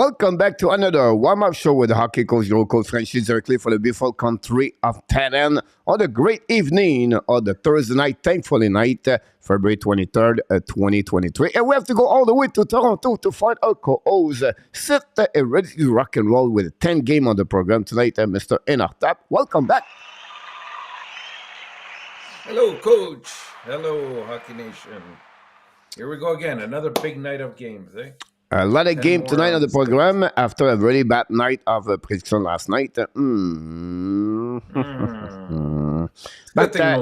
Welcome back to another warm-up show with the hockey coach, your coach Francis directly for the beautiful country of Thailand on a great evening on the Thursday night, thankfully night, February 23rd, 2023. And we have to go all the way to Toronto to find our co-host, sit and ready to rock and roll with a 10 game on the program tonight, Mr. ENORTAP. Welcome back. Hello, Coach. Hello, Hockey Nation. Here we go again. Another big night of games, eh? A lot of game tonight on the program after a very bad night of prediction last night. But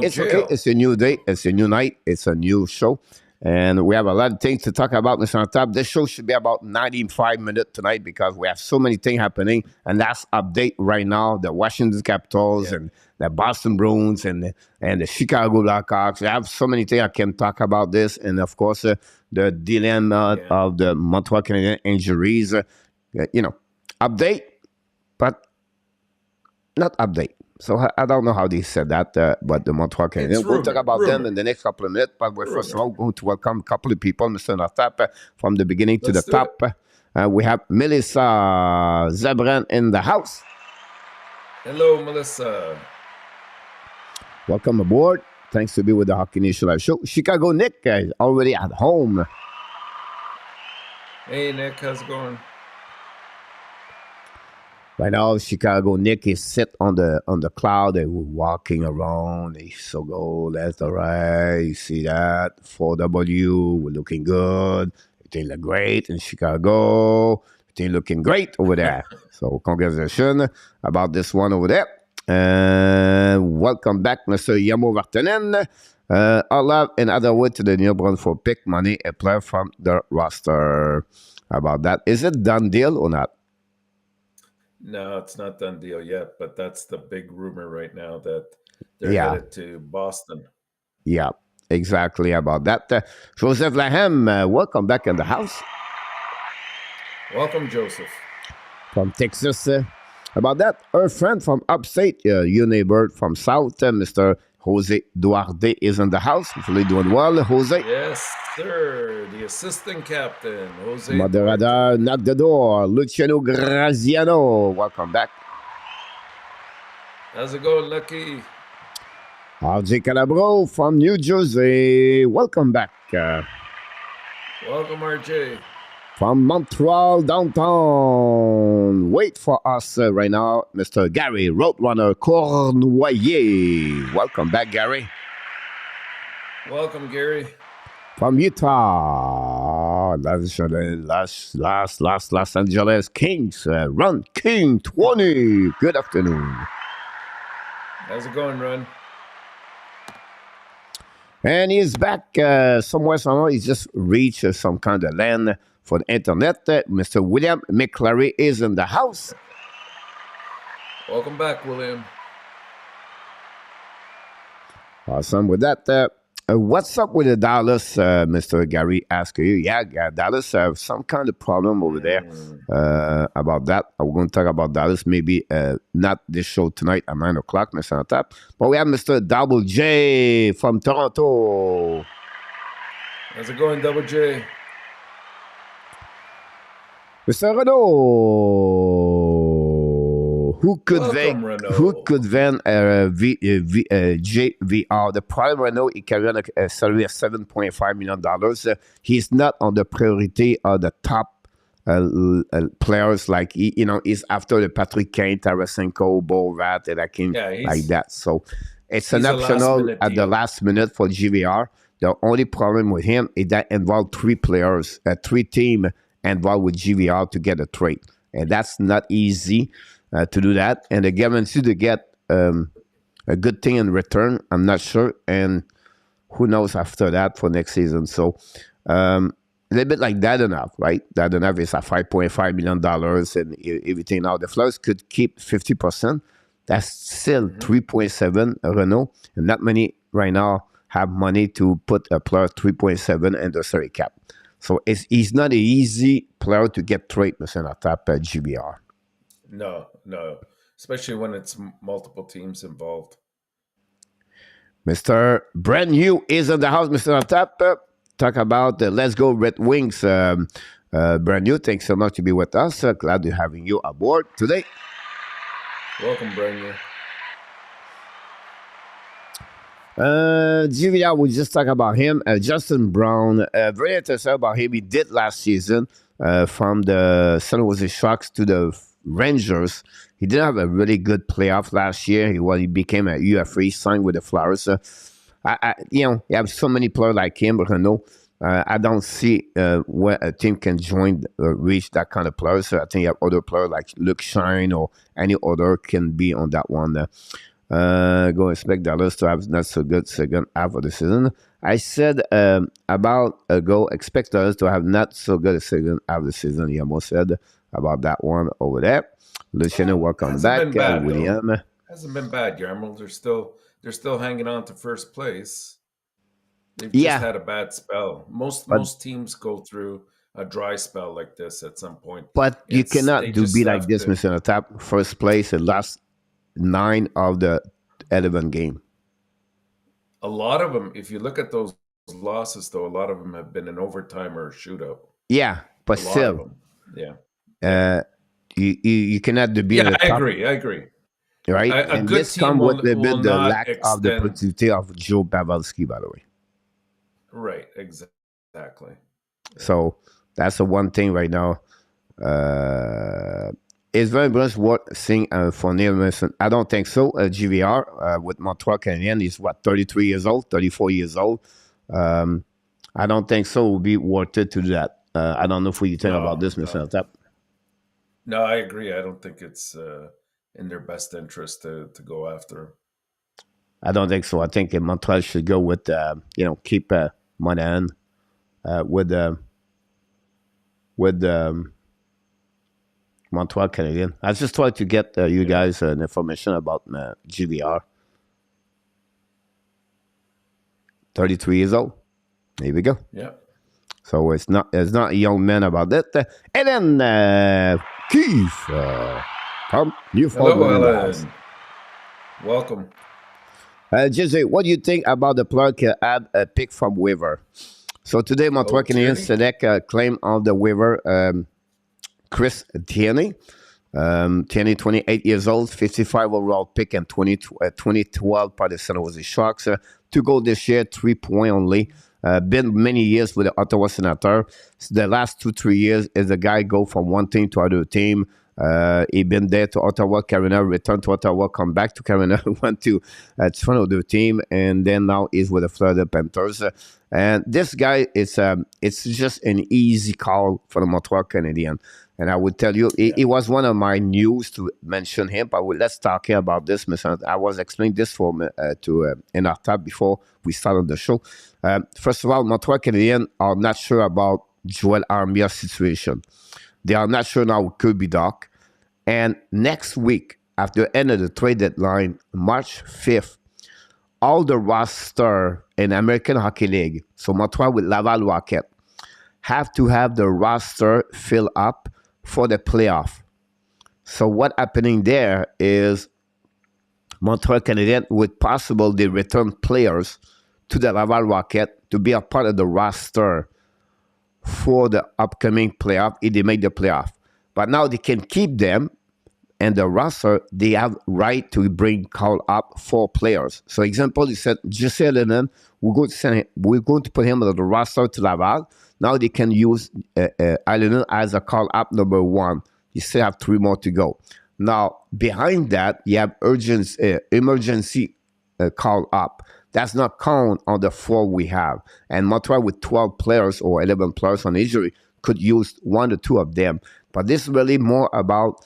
it's okay. It's a new day. It's a new night. It's a new show. And we have a lot of things to talk about, Mr. Top. This show should be about 95 minutes tonight because we have so many things happening. And that's update right now. The Washington Capitals and the Boston Bruins and the Chicago Blackhawks. We have so many things I can talk about this. And, of course, the dilemma of the Montreal Canadiens injuries. Update, but not update. So I don't know how they said that, but the Montreal Canadiens. We'll talk about them in the next couple of minutes. But we're first of all going to welcome a couple of people, Mr. ENORTAP, from the beginning to the top. We have Melissa Zabran in the house. Hello, Melissa. Welcome aboard. Thanks to be with the Hockey Nation Live Show. Chicago Nick is already at home. Hey, Nick. How's it going? Right now, Chicago Nick is sit on the cloud. They were walking around. They so go left or right. You see that? 4W. We're looking good. They look great in Chicago. They looking great over there. So congratulations about this one over there. Welcome back, Mr. Yamo Vartanen. All love and other way to the New Brunswick for pick money, a player from the roster. About that. Is it done deal or not? No, it's not done deal yet, but that's the big rumor right now that they're headed to Boston. Yeah, exactly about that. Joseph Lahem, welcome back in the house. Welcome, Joseph. From Texas. About that, our friend from upstate, your neighbor from south, Mr. Jose Duarte is in the house. Hopefully doing well, Jose. Yes, sir. The assistant captain, Jose. Moderador, knock the door. Luciano Graziano, welcome back. How's it going, Lucky? RJ Calabro from New Jersey, welcome back. Welcome, RJ. From Montreal downtown. Wait for us right now, Mr. Gary, Roadrunner Cournoyeur. Welcome back, Gary. Welcome, Gary. From Utah, Los Angeles Kings, Run King 20. Good afternoon. How's it going, Run? And he's back somewhere. He just reached some kind of land for the internet. Mr. William McClary is in the house. Welcome back, William. Awesome. With that, what's up with the Dallas, Mr. Gary asked you? Yeah, Dallas have some kind of problem over there about that. We're going to talk about Dallas, maybe not this show tonight at 9 o'clock, Mr. ENORTAP. But we have Mr. Double J from Toronto. How's it going, Double J? Mr. Renault, who could vend JVR? The problem Renault, he carries a salary of $7.5 million. He's not on the priority of the top players like, he's after the Patrick Kane, Tarasenko, Borat, and Akin, like that. So it's an optional at the last minute for GVR. The only problem with him is that involved three players, three teams involved with GVR to get a trade. And that's not easy to do that. And the guarantee to get a good thing in return, I'm not sure. And who knows after that for next season. So a little bit like Dadonov, right? Dadonov is at $5.5 million and everything. Now the Flyers could keep 50%. That's still 3.7 Renault. And not many right now have money to put a player 3.7 in the salary cap. So he's not an easy player to get trade, Mr. ENORTAP at GBR. No. Especially when it's multiple teams involved. Mr. Brand New is in the house, Mr. ENORTAP. Talk about Let's Go Red Wings. Brand new, thanks so much to be with us. Glad to having you aboard today. Welcome, Grenier. GVR, we just talked about him. Justin Brown, very interesting about him. He did last season from the San Jose Sharks to the Rangers. He didn't have a really good playoff last year. He became a UFA, signed with the Flyers. You have so many players like him, Renault. I don't see where a team can join, reach that kind of player. So I think you have other players like Luciano or any other can be on that one. Go expect Dallas to have not so good second half of the season. I said go expect Dallas to have not so good a second half of the season. He almost said about that one over there. Luciano, welcome back. William. Hasn't been bad, Guillermo. They're still hanging on to first place. They've just had a bad spell. Most teams go through a dry spell like this at some point. But you cannot be like this, Mr. ENORTAP. First place and last 9 of the 11 game. A lot of them, if you look at those losses, though, a lot of them have been an overtime or a shootout. Yeah, but still, you cannot be. Yeah, I agree. Right, and this comes with a bit the lack of the productivity of Joe Pavelski, by the way. Right, exactly. So that's the one thing right now. It's very much worth seeing for Neil Mason. I don't think so. GVR with Montreal Canadiens, he's 33 years old, 34 years old. I don't think so. It will be worth it to do that. I don't know what you think about this, Mr. ENORTAP. No, I agree. I don't think it's in their best interest to go after him. I don't think so. I think Montreal should go with keep Monahan with Montreal Canadiens. I just tried to get you guys information about GVR. 33 years old. There we go. Yeah. So it's not a young man about that. And then Keith from Newfoundland. Welcome. Jose, what do you think about the player can add a pick from waiver? So today, Montreal Canadiens select claim on the waiver Chris DANY. DANY, 28 years old, 55 overall pick in 2012 by the San Jose Sharks. 2 goals this year, 3 points only. Been many years with the Ottawa Senators. So the last 2-3 years is the guy go from one team to other team. He been there to Ottawa, Carolina, returned to Ottawa, come back to Carolina, went to Toronto team, and then now he's with the Florida Panthers. And this guy it's just an easy call for the Montreal Canadiens. And I would tell you, it was one of my news to mention him. But let's talk about this, Mr. I was explaining this to ENORTAP before we started the show. First of all, Montreal Canadiens are not sure about Joel Armia's situation. They are not sure now it could be Doc. And next week, after the end of the trade deadline, March 5th, all the roster in American Hockey League, so Montreal with Laval Rocket, have to have the roster fill up for the playoff. So what happening there is Montreal Canadiens would possibly return players to the Laval Rocket to be a part of the roster for the upcoming playoff if they make the playoff. But now they can keep them, and the roster, they have right to call up 4 players. So example, he said, Jesse Lennon, we're going to put him on the roster to Laval. Now they can use Lennon as a call up number 1. You still have 3 more to go. Now, behind that, you have emergency call up. That's not count on the 4 we have. And Montreal with 12 players or 11 players on injury could use 1 or 2 of them. But this is really more about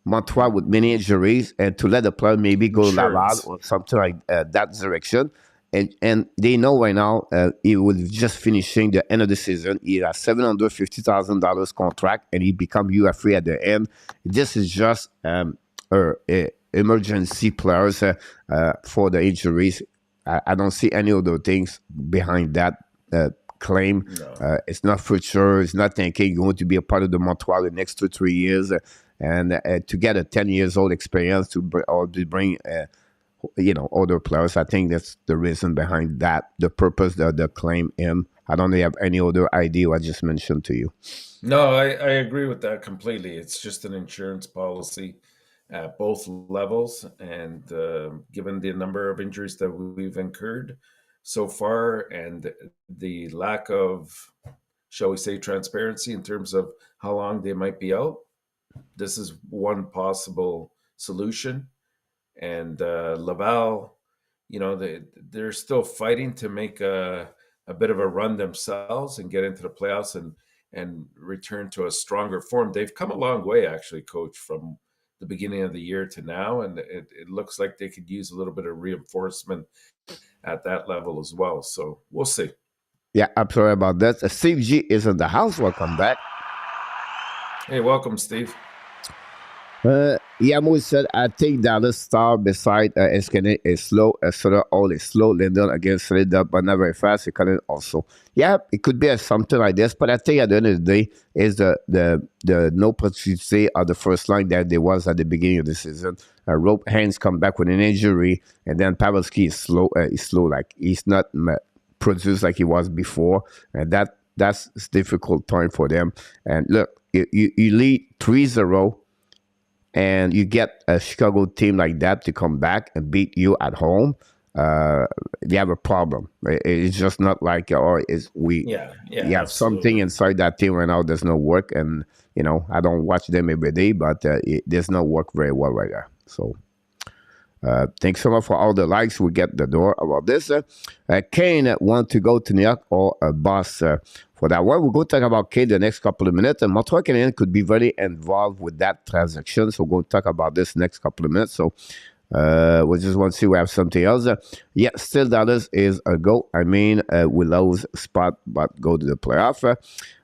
Montreal with many injuries and to let the player maybe go Laval or something like that direction. And they know right now he will just finishing the end of the season. He has $750,000 contract and he become UFA at the end. This is just emergency players for the injuries. I don't see any other things behind that claim. No. It's not for sure. It's not thinking you're going to be a part of the Montreal the next 2-3 years. And to get a 10 years old experience to bring other players. I think that's the reason behind that, the purpose, the claim him I don't know if you have any other idea I just mentioned to you. No, I agree with that completely. It's just an insurance policy at both levels. And given the number of injuries that we've incurred so far and the lack of, shall we say, transparency in terms of how long they might be out, this is one possible solution. And Laval, they're still fighting to make a bit of a run themselves and get into the playoffs and return to a stronger form. They've come a long way, actually, Coach, from the beginning of the year to now, and it looks like they could use a little bit of reinforcement at that level as well. So we'll see. Yeah, I'm sorry about that. Steve G is in the house. Welcome back. Hey, welcome, Steve. Yamo said, I think Dallas Star beside Escane is slow. Sutter all is slow. Linden against SLATER, but not very fast. It can also. Yeah, it could be something like this, but I think at the end of the day is the no productivity of the first line that there was at the beginning of the season. Rope Hands come back with an injury, and then Pavelski is slow. Like he's not produced like he was before, and that's a difficult time for them. And look, you lead 3-0. And you get a Chicago team like that to come back and beat you at home, you have a problem. It's just not like, or is we Yeah, you have absolutely. something inside that team right now does not work. And, I don't watch them every day, but it does not work very well right there. So thanks so much for all the likes we get the door about this. Kane want to go to New York or a boss for that one. We're going to talk about Kane the next couple of minutes. And Montreal Canadiens could be very involved with that transaction. So we're going to talk about this next couple of minutes. So we just want to see we have something else. Yeah, still Dallas is a go. I mean, we lose spot, but go to the playoff.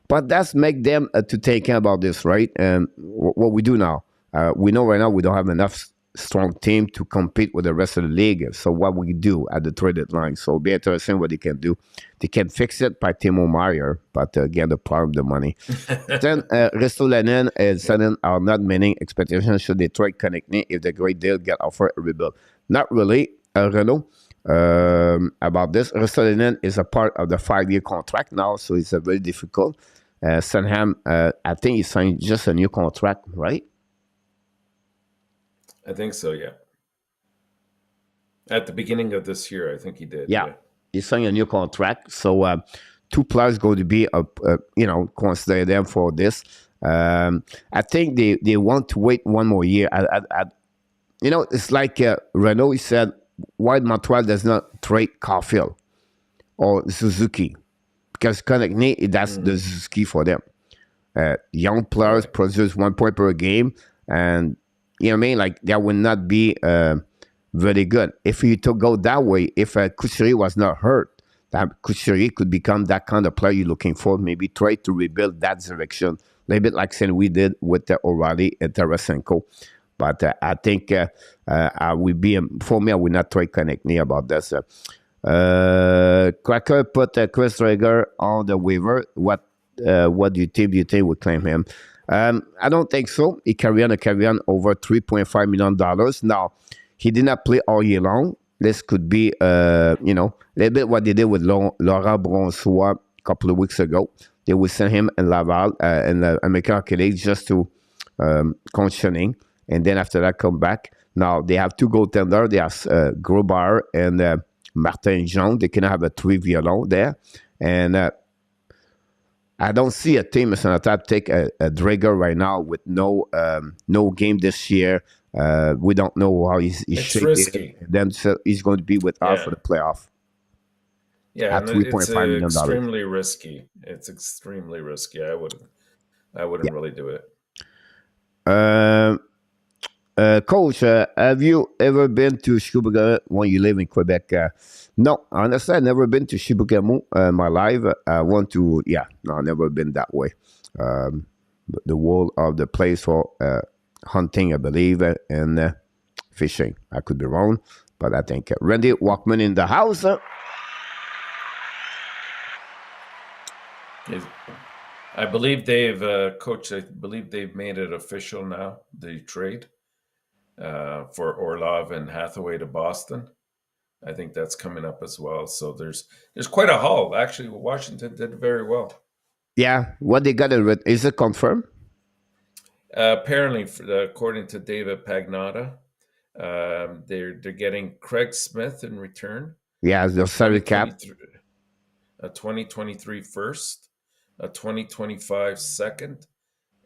But that's make them to take care about this, right? And what we do now, we know right now we don't have enough strong team to compete with the rest of the league. So what we do at the trade deadline. So be interesting what they can do. They can fix it by Timo Meier, but again, the problem, the money. Then Ristolainen and Sudden are not meeting expectations should they trade Konechny if the great deal get offered a rebuild. Not really, Renault. About this, Ristolainen is a part of the 5-year contract now, so it's very difficult. Sunham, I think he signed just a new contract, right? I think so, yeah. At the beginning of this year, I think he did. Yeah. He signed a new contract. So 2 players going to be, consider them for this. I think they want to wait one more year. It's like Renault, he said, why Montreal does not trade Caulfield or Suzuki? Because Konechny, that's the Suzuki for them. Young players produce 1 point per game, and you know what I mean? Like, that would not be very good. If you to go that way, if Couturier was not hurt, that Couturier could become that kind of player you're looking for. Maybe try to rebuild that direction. A little bit like St. Louis did with O'Reilly and Tarasenko. But I think I will be, for me, I will not try Konechny about this. Cracker put Chris Drager on the waiver. What do you think? Do you think we claim him? I don't think so. He carried on over $3.5 million. Now, he did not play all year long. This could be, a little bit what they did with Laurent Brossoit a couple of weeks ago. They would send him in Laval in the American Hockey League just to conditioning, and then after that come back. Now, they have 2 goaltenders. They have Grobauer and Martin Jean. They can have a 3 violon there. And I don't see a team as an attack take a Drager right now with no game this year. We don't know how he's risky. Then so he's going to be with us for the playoff. Yeah, at $3.5 million. Extremely risky. It's extremely risky. I wouldn't really do it. Coach, have you ever been to Chibougamau when you live in Quebec? No, honestly, I've never been to Chibougamau in my life. I want to, no, I've never been that way. The world of the place for hunting, I believe, and fishing. I could be wrong, but I think Randy Walkman in the house. I believe they've, Coach, I believe they've made it official now, the trade for Orlov and Hathaway to Boston. I think that's coming up as well. So there's quite a haul. Actually, Washington did very well. Yeah, what they got is it confirmed? Apparently, according to David Pagnotta, they're getting Craig Smith in return, Yeah, the salary cap. 2023, a 2023 first, a 2025 second,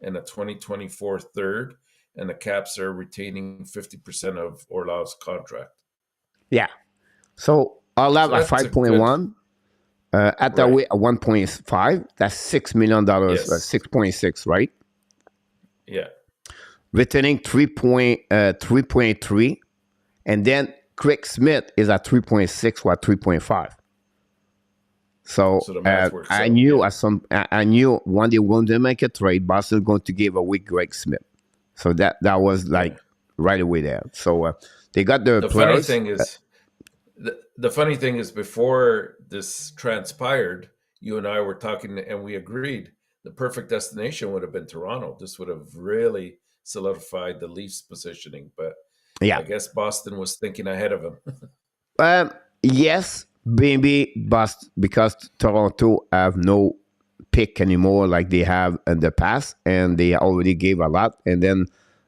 and a 2024 third, and the Caps are retaining 50% of Orlov's contract. Yeah. So Orlov So at that's a good 5.1, Attaway right. at 1.5. That's $6 million, Yes. 6.6, right? Yeah. Retaining 3.3, and then Craig Smith is at 3.6 or 3.5. So So the math works I out. knew Yeah. I knew when they wanted to make a trade, Boston going to give away Greg Smith. So that was like Yeah. right away there. So they got the The funny players. thing is, the funny thing is, before this transpired, you and I were talking, and we agreed the perfect destination would have been Toronto. This would have really solidified the Leafs' positioning, but Yeah. I guess Boston was thinking ahead of them. Yes, maybe, but because Toronto have no pick anymore like they have in the past, and they already gave a lot, and then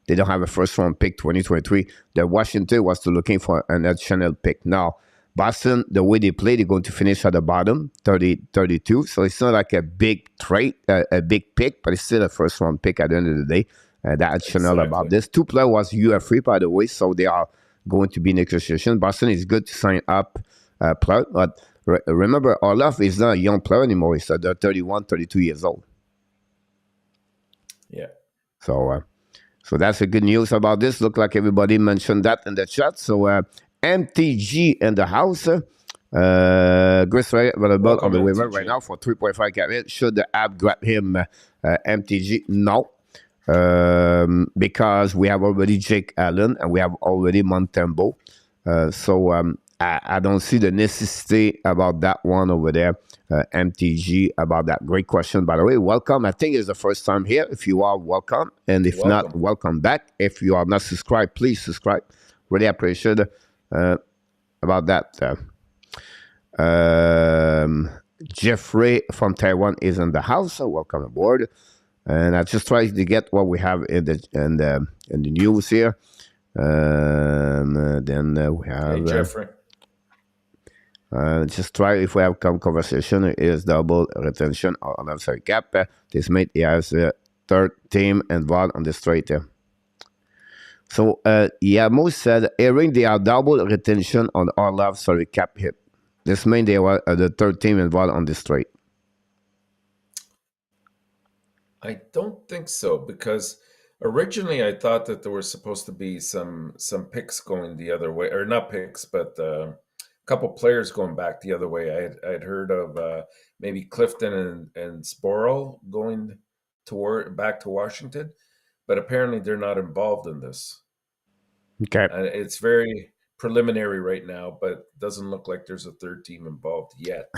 they don't have a first round pick 2023. The Washington was still looking for an additional pick. Now, Boston, the way they play, they're going to finish at the bottom, 32. So it's not like a big trade, a big pick, but it's still a first round pick at the end of the day. That additional about Exactly. this. Two players was UFA, by the way, so they are going to be negotiation. Boston is good to sign up player, but remember, Orlov is not a young player anymore. He's 31, 32 years old. Yeah. So that's the good news about this. Look like everybody mentioned that in the chat. So MTG in the house. Grace available Welcome, on the waiver MTG. right now for 3.5 carat. Should the app grab him MTG? No. Because we have already Jake Allen and we have already Montembeau. So I don't see the necessity about that one over there. MTG, about that. Great question, by the way. Welcome. I think it's the first time here. If you are, welcome. And if not, welcome back. If you are not subscribed, please subscribe. Really appreciate about that. Jeffrey from Taiwan is in the house. So welcome aboard. And I just tried to get what we have in the news here. Then we have. Hey, Jeffrey. Just try if we have conversation is double retention or another cap. This mate he has a third team involved on the straight. So Yamo said, Erin, they are double retention on Orlov cap hit. This means they were the third team involved on the straight. I don't think so, because originally I thought that there were supposed to be some picks going the other way, or not picks, but a couple players going back the other way. I'd heard of maybe Clifton and Sporl going back to Washington, but apparently they're not involved in this. Okay. It's very preliminary right now, but doesn't look like there's a third team involved yet.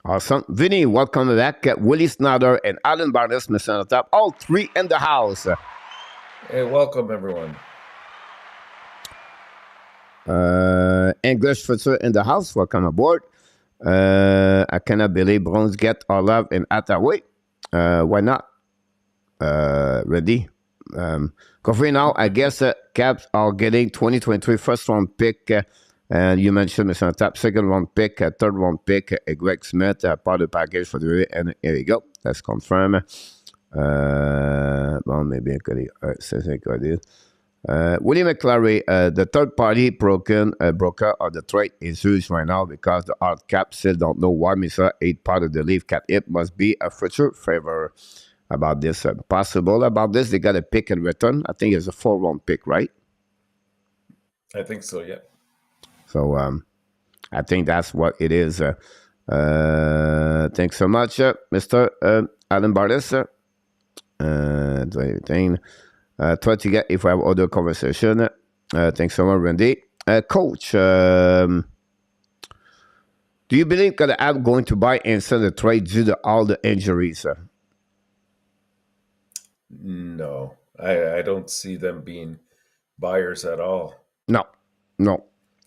Awesome. Vinny, welcome back. Willie Snyder and Alan Barnes, Mr. ENORTAP, all three in the house. Hey, welcome, everyone. English Future in the house. Welcome aboard. I cannot believe Browns get Orlov and Attaway. Why not? Ready? Coffee now, I guess Caps are getting 2023 first round pick. And you mentioned Mr. ENORTAP, second round pick, third round pick, Greg Smith, part of the package for the year. And here we go. Let's confirm. Bon, maybe I could William McClary, the third party broker of the trade is huge right now because the hard cap still don't know why Mr. 8 part of the leave cap. It must be a future favor about this. Possible about this. They got a pick in return. I think it's a 4-round pick, right? I think so, yeah. So I think that's what it is. Thanks so much, Mr. Alan Barnes. Try to get if we have other conversation. Thanks so much, Randy. Coach, do you believe that the app going to buy and sell the trade due to all the injuries? No, I don't see them being buyers at all. No.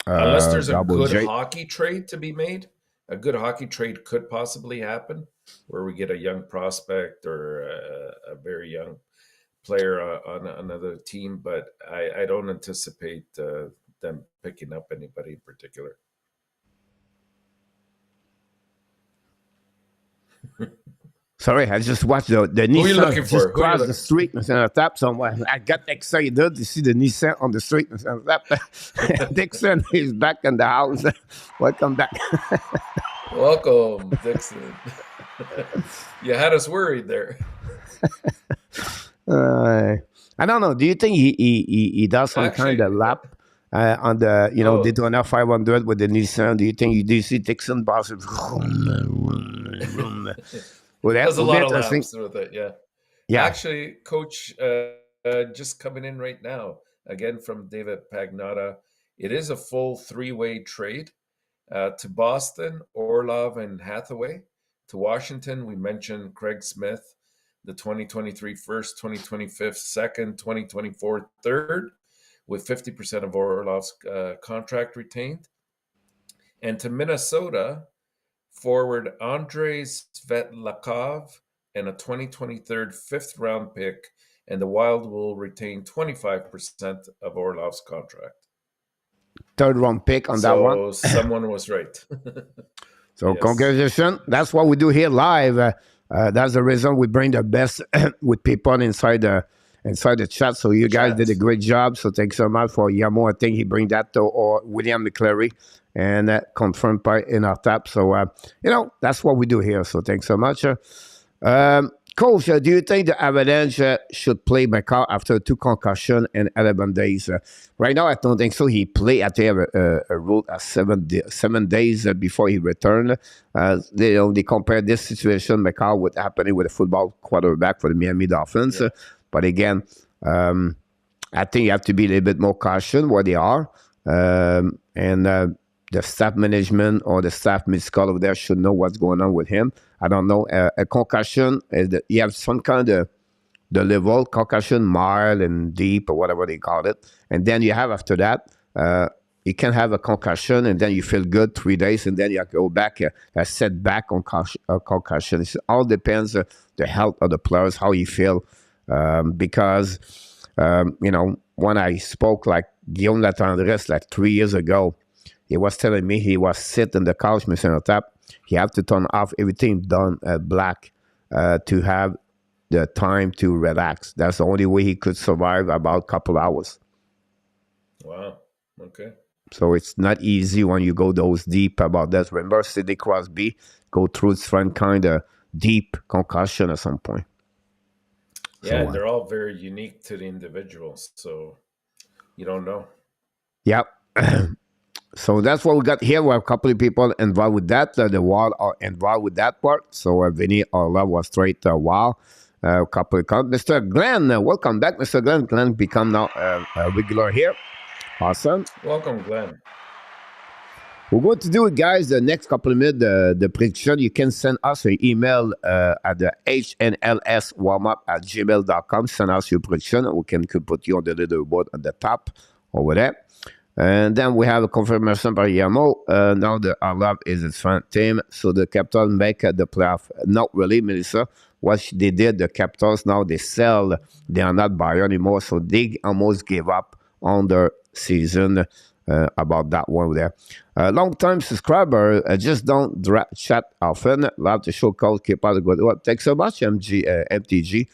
Unless there's a Double good J. hockey trade to be made, a good hockey trade could possibly happen where we get a young prospect or a very young player on another team, but I don't anticipate them picking up anybody in particular. Sorry, I just watched the Who are you Nissan looking just for? Who are you cross the looking street and tap somewhere. I got excited to see the Nissan on the street and tap. Dixon is back in the house. Welcome back. Welcome, Dixon. You had us worried there. I don't know. Do you think he does some kind of lap on the Daytona 500 with the Nissan? Do you see Dixon boss? Well, There's a lot of interesting. laps with it, yeah. Yeah. Actually, Coach, just coming in right now, again from David Pagnotta, it is a full three-way trade to Boston, Orlov, and Hathaway. To Washington, we mentioned Craig Smith, the 2023 first, 2025 second, 2024 third, with 50% of Orlov's contract retained. And to Minnesota, forward Andrei Svetlakov and a 2023 fifth round pick, and the Wild will retain 25% of Orlov's contract. Third round pick on that one. So someone was right. So yes. Congratulations. That's what we do here live. That's the reason we bring the best with people inside the chat. So you guys did a great job. So thanks so much for Yamo. I think he bring that to or William McCleary and confirmed by ENORTAP. So that's what we do here. So thanks so much. Coach, do you think the Avalanche should play McCall after 2 concussions and 11 days? Right now, I don't think so. He played at a rule at 7 days before he returned. They compare this situation, McCall, with happening with a football quarterback for the Miami Dolphins. Yeah. But again, I think you have to be a little bit more cautious where they are. The staff management or the staff medical over there should know what's going on with him. I don't know. A concussion, you have some kind of the level, concussion, mild and deep or whatever they call it. And then you have after that, you can have a concussion and then you feel good 3 days and then you have to go back, a setback on concussion. It all depends the health of the players, how you feel. Because, when I spoke like Guillaume Latendresse like 3 years ago, he was telling me he was sitting on the couch, Mr. ENORTAP. He had to turn off everything done black to have the time to relax. That's the only way he could survive about a couple hours. Wow. Okay. So it's not easy when you go those deep about that. Remember, Sidney Crosby go through some kind of deep concussion at some point. Yeah, and they're all very unique to the individuals. So you don't know. Yep. So that's what we got here. We have a couple of people involved with that. The Wild are involved with that part. So Vinny Orlov was straight Wild. A couple of Mr. Glenn, welcome back, Mr. Glenn. Glenn become now a regular here. Awesome. Welcome, Glenn. We're going to do it, guys, the next couple of minutes, the prediction. You can send us an email at the hnlswarmup@gmail.com. Send us your prediction. We can put you on the leaderboard at the top over there. And then we have a confirmation by Yamo. Now the Orlov is his front team. So the Capitals make the playoff. Not really, Melissa. What they did, the Capitals, now they sell. They are not buyer anymore. So they almost gave up on their season about that one there. Long-time subscriber, just don't chat often. Love the show called Keep Out of Good. Well, thanks so much, MTG.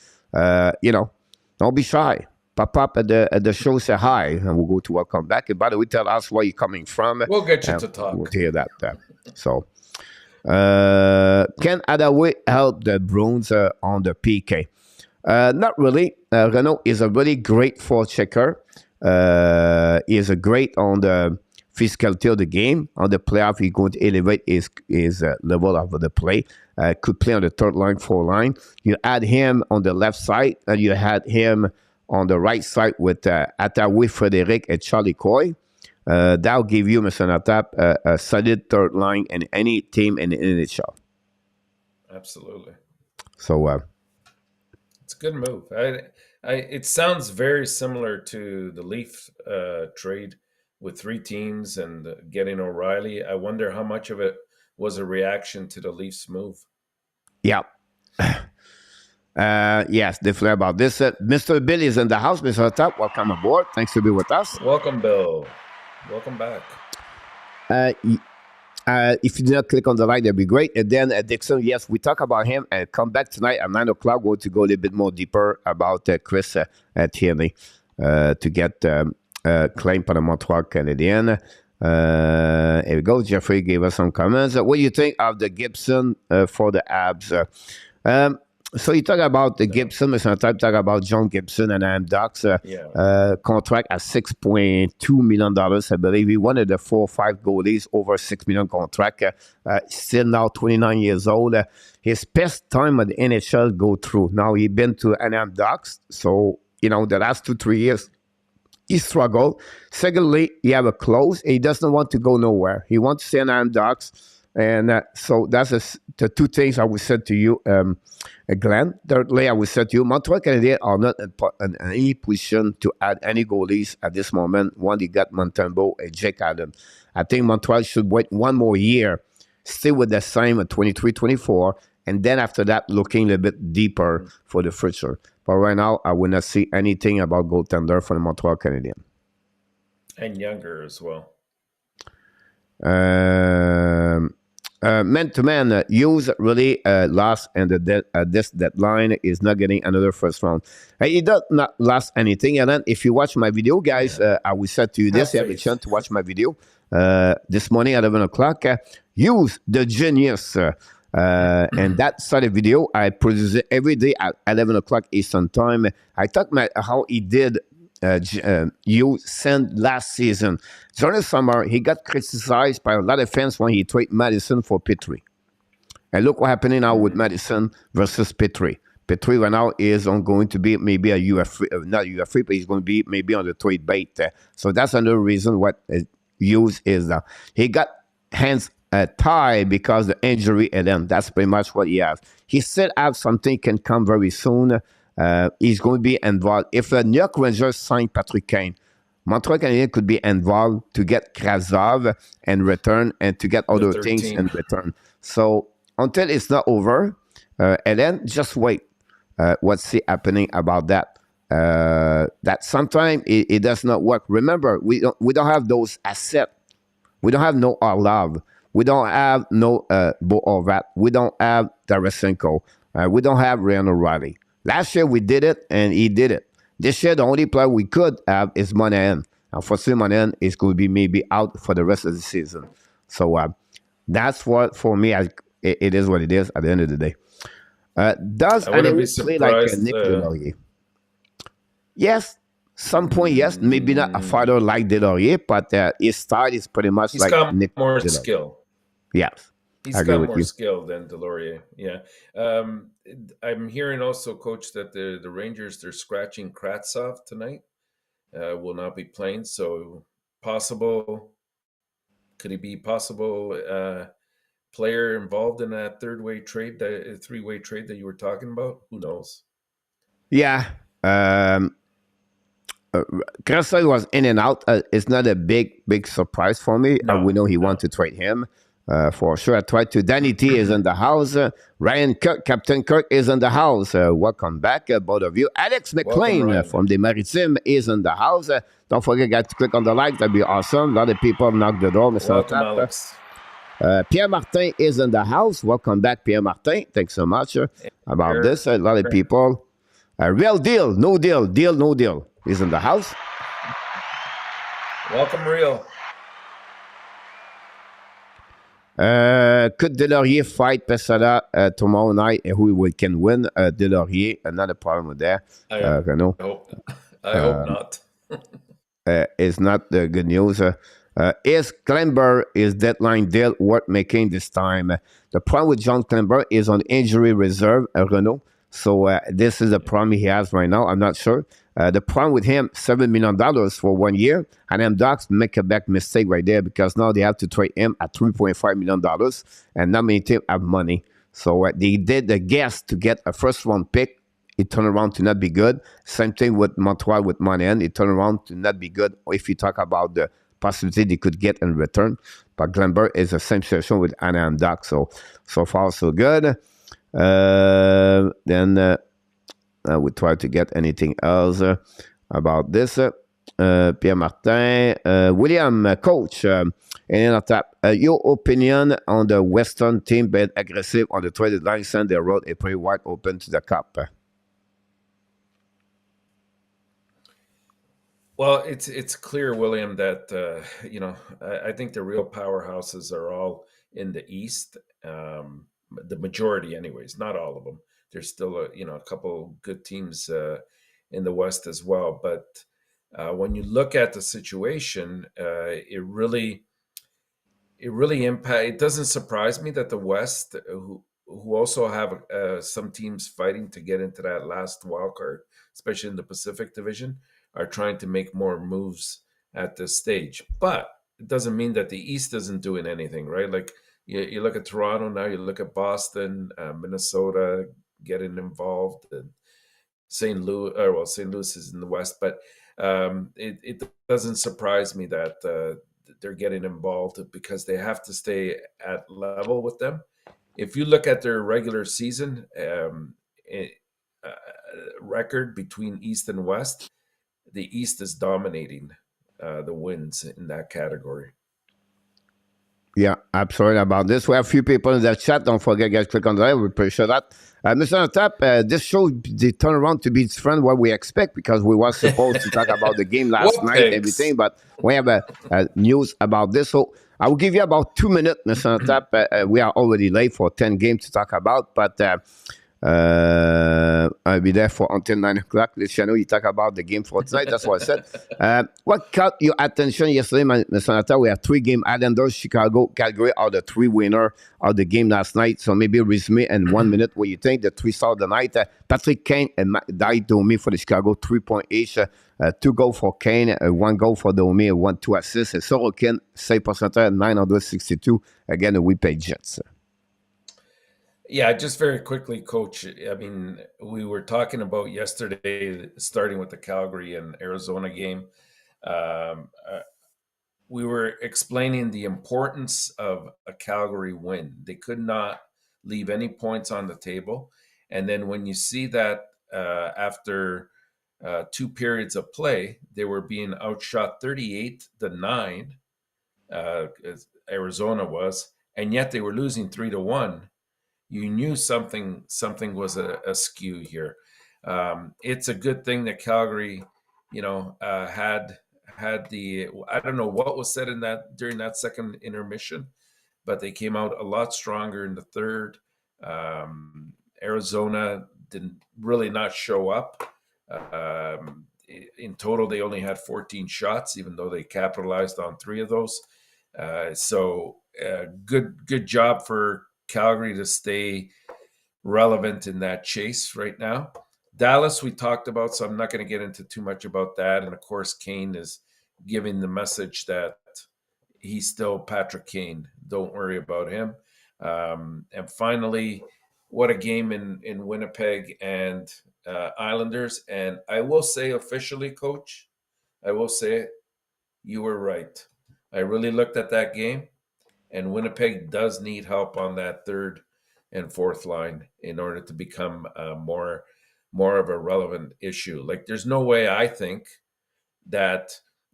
Don't be shy. Pop up at the show, say hi, and we'll go to welcome back. And by the way, tell us where you're coming from. We'll get you to talk. We'll hear that. So, can Adaway help the Bruins on the PK? Not really. Renault is a really great forechecker. He is a great on the physicality of the game. On the playoff, he's going to elevate his level of the play. Could play on the third line, fourth line. You add him on the left side, and you had him on the right side with Attaway, Frederic, and Charlie Coy. That'll give you, Mr. ENORTAP, a solid third line in any team in the NHL. Absolutely. So it's a good move. It sounds very similar to the Leaf trade with 3 teams and getting O'Reilly. I wonder how much of it was a reaction to the Leafs move. Yeah. Yes, definitely about this. Mr. Bill is in the house. Mr. Top, welcome aboard. Thanks to be with us. Welcome, Bill. Welcome back. If you do not click on the like, that'd be great. And then Dixon, yes, we talk about him and come back tonight at 9 o'clock. We're going to go a little bit more deeper about Chris Tierney to get claim for the Montreal Canadiens. Here we go. Jeffrey gave us some comments. What do you think of the Gibson for the Habs? So you talk about the Gibson, but sometimes talk about John Gibson and Am Ducks contract at $6.2 million, I believe. He one of the 4 or 5 goalies over $6 million contract. Still now 29 years old. His best time at the NHL go through. Now he been to Am Ducks, so the last 2-3 years he struggled. Secondly, he have a clause. He doesn't want to go nowhere. He wants to stay in Am Ducks. And so that's the 2 things I would say to you, Glenn. Thirdly, I would say to you, Montreal Canadiens are not in any position to add any goalies at this moment. One, they got Montembeault and Jake Allen. I think Montreal should wait 1 more year, stay with the same at 23-24, and then after that, looking a little bit deeper for the future. But right now, I would not see anything about goaltender for the Montreal Canadiens. And younger as well. Man-to-man, Hughes really lost, and this deadline is not getting another first round. He does not lost anything. And then if you watch my video, guys, I will say to you this, you have a chance to watch my video this morning at 11 o'clock. Hughes, the genius. And that side of video, I produce it every day at 11 o'clock Eastern time. I talk about how he did you sent last season. During the summer, he got criticized by a lot of fans when he traded Madison for Petrie. And look what happening now with Madison versus Petrie. Petrie right now is going to be maybe a UF, not UF, but he's going to be maybe on the trade bait. So that's another reason what Hughes is now. He got hands tied because the injury, and then that's pretty much what he has. He still have something can come very soon. He's going to be involved. If the New York Rangers sign Patrick Kane, Montreal Canadiens could be involved to get Kravtsov in return and to get other things in return. So until it's not over, and then just wait. What's happening about that? That sometimes it does not work. Remember, we don't have those assets. We don't have no Orlov. We don't have no Bo Horvat. We don't have Tarasenko. We don't have Ryan O'Reilly. Last year, we did it, and he did it. This year, the only player we could have is Monahan. Unfortunately, Monahan is going to be maybe out for the rest of the season. So that's what, for me, it is what it is at the end of the day. Does anyone play like Nick Delorier? Yes, some point, yes. Maybe not a fighter like Delorier, but his style is pretty much he's like got Nick more Delorier. Skill. Yes. He's got more skill than Delorier. Yeah. I'm hearing also, Coach, that the Rangers, they're scratching Kravtsov tonight. Will not be playing. So could he be possible player involved in that three-way trade that you were talking about? Who knows? Yeah. Kravtsov was in and out. It's not a big surprise for me. We know he wanted to trade him. For sure, I tried to. Danny T is in the house. Ryan Kirk, Captain Kirk is in the house. Welcome back, both of you. Alex McLean from the Maritime is in the house. Don't forget, guys, to click on the like. That'd be awesome. A lot of people knock the door. Welcome, Alex. Pierre Martin is in the house. Welcome back, Pierre Martin. Thanks so much about this. A lot of people. Real deal, no deal, no deal is in the house. Welcome, Real. Could Delorier fight Pesada tomorrow night? Who can win? Delorier, another problem with that. I hope not. It's not the good news. Is Klember is deadline deal worth making this time? The problem with John Klember is on injury reserve, Renault. So this is the problem he has right now. I'm not sure. The problem with him, $7 million for 1 year. And them Ducks make a big mistake right there because now they have to trade him at $3.5 million. And not many teams have money. So they did the guess to get a first-round pick. It turned around to not be good. Same thing with Montreal with Monahan. It turned around to not be good if you talk about the possibility they could get in return. But Glenburg is the same situation with Anaheim Ducks. So far, so good. Then we try to get anything else about this. Pierre Martin, William, coach, ENORTAP, your opinion on the Western team being aggressive on the trade line, send their road a pretty wide open to the cup. Well, it's clear, William, that I think the real powerhouses are all in the East. The majority, anyways, not all of them. There's still a couple good teams in the West as well. But when you look at the situation, it really impact. It doesn't surprise me that the West, who also have some teams fighting to get into that last wild card, especially in the Pacific Division, are trying to make more moves at this stage. But it doesn't mean that the East isn't doing anything, right? Like you look at Toronto now, you look at Boston, Minnesota getting involved, and St. Louis. Well, St. Louis is in the West, but it doesn't surprise me that they're getting involved because they have to stay at level with them. If you look at their regular season record between East and West, the East is dominating the wins in that category. Yeah, absolutely about this. We have a few people in the chat. Don't forget, guys, click on the like. We appreciate that. Mr. ENORTAP, this show, they turn around to be different what we expect because we were supposed to talk about the game last night, everything, but we have news about this. So I will give you about 2 minutes, Mr. ENORTAP. We are already late for 10 games to talk about, but I'll be there for until 9 o'clock. Luciano, you talk about the game for tonight. That's what I said. What caught your attention yesterday, Mr. ENORTAP? We have 3 games. Islanders, Chicago, Calgary are the 3 winners of the game last night. So maybe resume in 1 minute what you think. The 3 stars of the night. Patrick Kane and Domi for the Chicago, 3 point each. 2 goals for Kane, 1 goal for Domi, 2 assists. Sorokin, save percentage, 962. Again, the Winnipeg Jets. Yeah, just very quickly, Coach. I mean, we were talking about yesterday, starting with the Calgary and Arizona game. We were explaining the importance of a Calgary win. They could not leave any points on the table. And then when you see that after 2 periods of play, they were being outshot 38-9, Arizona was, and yet they were losing 3-1. You knew something was askew here. It's a good thing that Calgary, had the, I don't know what was said in that during that second intermission, but they came out a lot stronger in the third. Arizona didn't really not show up. In total, they only had 14 shots, even though they capitalized on 3 of those. So good job for Calgary to stay relevant in that chase right now. Dallas, we talked about, so I'm not going to get into too much about that. And of course, Kane is giving the message that he's still Patrick Kane. Don't worry about him. And finally, what a game in Winnipeg and Islanders. And I will say officially, Coach, I will say it, you were right. I really looked at that game. And Winnipeg does need help on that third and fourth line in order to become more of a relevant issue. Like, there's no way, I think, that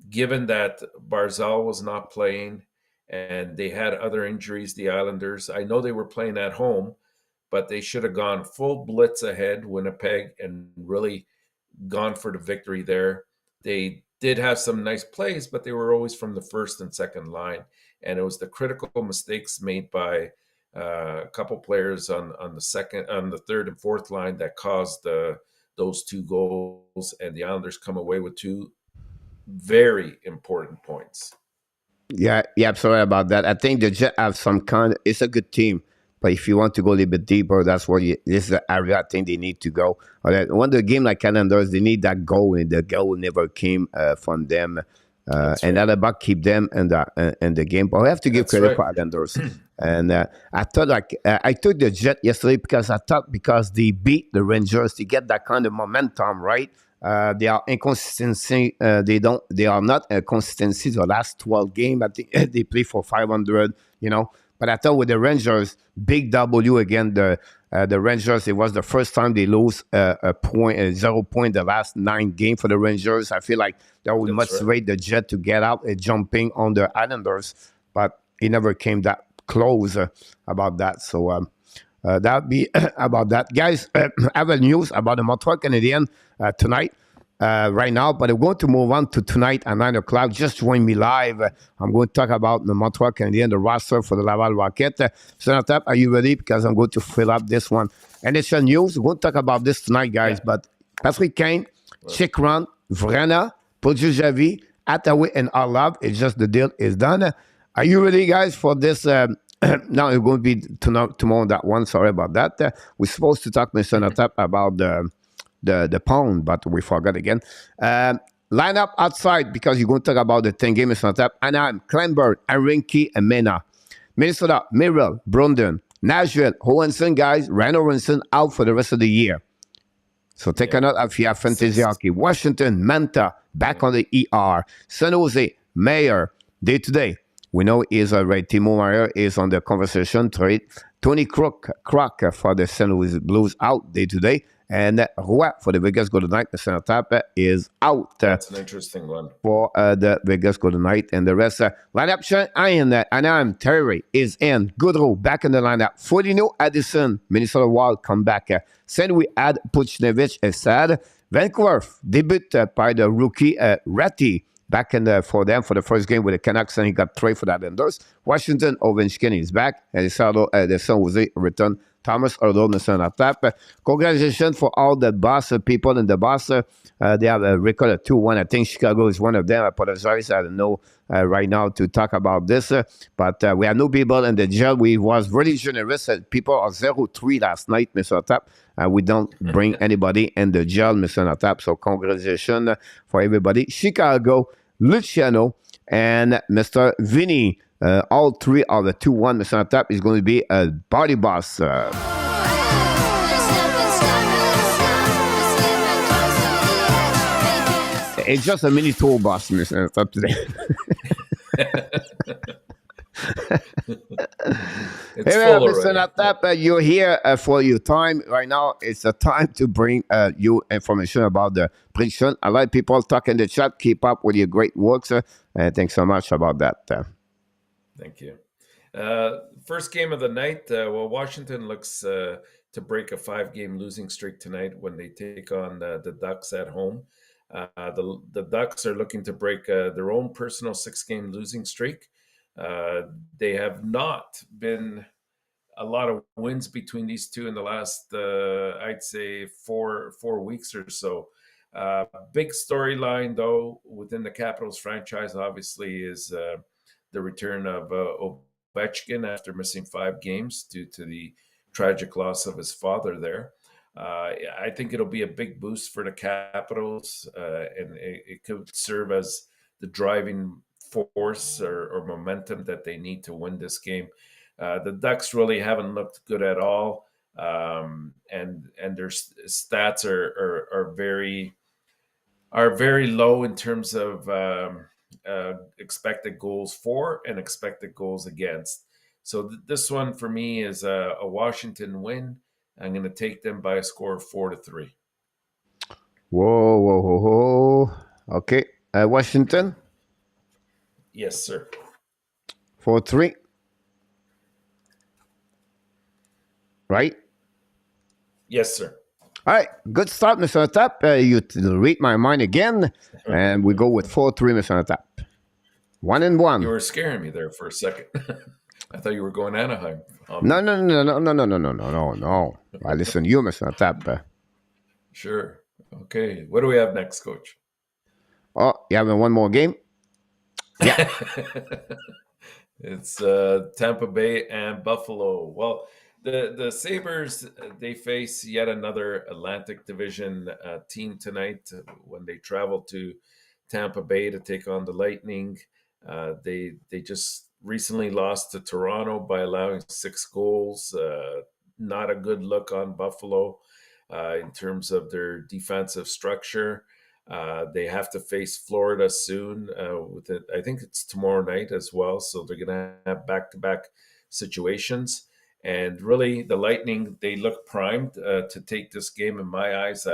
given that Barzal was not playing and they had other injuries, the Islanders, I know they were playing at home, but they should have gone full blitz ahead, Winnipeg, and really gone for the victory there. They did have some nice plays, but they were always from the first and second line. And it was the critical mistakes made by a couple players on the third and fourth line that caused those 2 goals. And the Islanders come away with 2 very important points. Yeah, absolutely about that. I think the Jets have some it's a good team. But if you want to go a little bit deeper, that's where this is the area I think they need to go. When the game like Islanders, they need that goal, and the goal never came from them. And that about keep them in the game. But I have to give credit for Islanders. And I thought I took the Jet yesterday because I thought because they beat the Rangers, they get that kind of momentum, right? They are inconsistency. They are not a consistency. The last 12 games, I think they play for 500. But I thought with the Rangers, big W again. The Rangers. It was the first time they lose a point, 0 point the last 9 games for the Rangers. I feel like that would motivate the Jet to get out and jumping on the Islanders, but it never came that close about that. So that would be about that. Guys, I have a news about the Montreal Canadiens tonight, right now, but I'm going to move on to tonight at 9 o'clock. Just join me live. I'm going to talk about the Montreal Canadiens, the roster for the Laval Rocket. Sonatap, are you ready? Because I'm going to fill up this one. And it's a news. We're going to talk about this tonight, guys. But Patrick Kane, Chikran, Vrana, Podjujavi, Attaway, and Arlov. It's just the deal is done. Are you ready, guys, for this? Now it's going to be tomorrow that one. Sorry about that. We're supposed to talk, Mr. Sonatap, about the pound, but we forgot again. Line up outside because you're going to talk about the 10 game, Mr. Sonatap. Anaheim, Kleinberg, Arinki, and Mena. Minnesota, Merrill, Brondon, Nashville, Hohenson, guys. Ryan Orenson out for the rest of the year. So take a note if you have fantasy hockey. Washington, Manta, back on the ER. San Jose, Meillleur, day-to-day. We know is already Timo Meier is on the conversation trade. Tony Crook for the St. Louis Blues out day-to-day. And Roy for the Vegas Golden Knights, the Center Tap is out. That's an interesting one. For the Vegas Golden Knights. And the rest, lineup, Anaheim, Terry is in. Goodrow back in the lineup. Foligno, Addison, Minnesota Wild come back. Then we add Puchnevich, Essad. Vancouver, debut by the rookie Ratty. Back for them for the first game with the Canucks, and he got traded for that endorse. Washington, Ovechkin is back, and the San Jose return Thomas Erdo, the Center Tap. Congratulations for all the boss people in the boss. They have a record of 2-1. I think Chicago is one of them. I apologize. I don't know right now to talk about this. But we have no people in the jail. We was really generous. People are 0-3 last night, Mr. Tap. We don't bring anybody in the jail, Mr. Tap. So congratulations for everybody. Chicago, Luciano, and Mr. Vinny. All three are the 2-1. Mr. Tap is going to be a body boss. It's just a mini tour boss, Mr. Tap today. Hey, Mr. Tap, you're here for your time right now. It's the time to bring you information about the prediction. A lot of people talk in the chat. Keep up with your great work, sir. Thanks so much about that. Thank you. First game of the night. Washington looks to break a 5-game losing streak tonight when they take on the Ducks at home. The Ducks are looking to break their own personal 6-game losing streak. They have not been a lot of wins between these two in the last, I'd say, four weeks or so. Big storyline, though, within the Capitals franchise, obviously, is the return of Ovechkin after missing 5 games due to the tragic loss of his father there. I think it'll be a big boost for the Capitals, and it could serve as the driving force or momentum that they need to win this game. The Ducks really haven't looked good at all, and their stats are very low in terms of expected goals for and expected goals against. So this one for me is a Washington win. I'm going to take them by a score of 4-3. Whoa. Okay. Washington? Yes, sir. 4-3. Right? Yes, sir. All right. Good start, Mr. Tap. You read my mind again. And we go with 4-3, Mr. Tap. 1-1. You were scaring me there for a second. I thought you were going Anaheim. No. I listen to you, Mr. Tap. Sure. Okay. What do we have next, Coach? Oh, you having one more game? Yeah. It's Tampa Bay and Buffalo. Well, the Sabres, they face yet another Atlantic Division team tonight when they travel to Tampa Bay to take on the Lightning. They just recently lost to Toronto by allowing 6 goals. Not a good look on Buffalo. in terms of their defensive structure. They have to face Florida soon. With it, I think it's tomorrow night as well. So they're going to have back-to-back situations. And really, the Lightning, they look primed to take this game. In my eyes,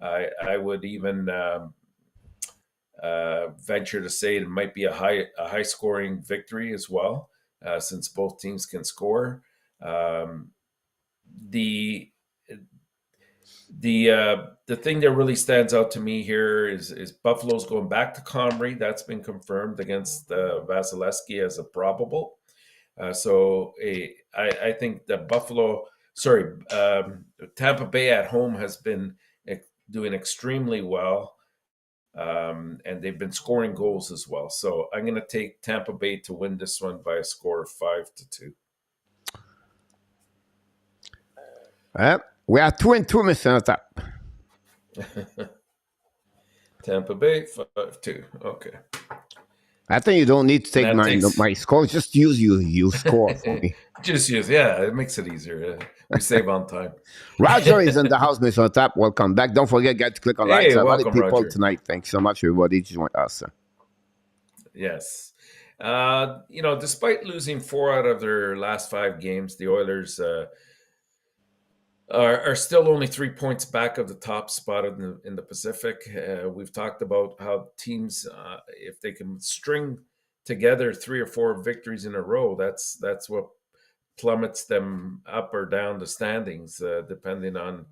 I would even venture to say it might be a high-scoring victory as well, since both teams can score. The thing that really stands out to me here is Buffalo's going back to Comrie. That's been confirmed against Vasilevsky as a probable. I think that Tampa Bay at home has been doing extremely well, and they've been scoring goals as well. So I'm going to take Tampa Bay to win this one by a score of 5-2. We are 2-2, Mr. ENORTAP. Tampa Bay 5-2. Okay. I think you don't need to take my score. Just use your score for me. Just use, yeah. It makes it easier. We save on time. Roger is in the house, Mr. ENORTAP. Welcome back. Don't forget, guys, to click on likes. A lot of people Roger. tonight. Thanks so much, everybody, to join us. Yes. Despite losing 4 out of their last 5 games, the Oilers are still only 3 points back of the top spot in the Pacific. We've talked about how teams, if they can string together 3 or 4 victories in a row, that's what plummets them up or down the standings, depending on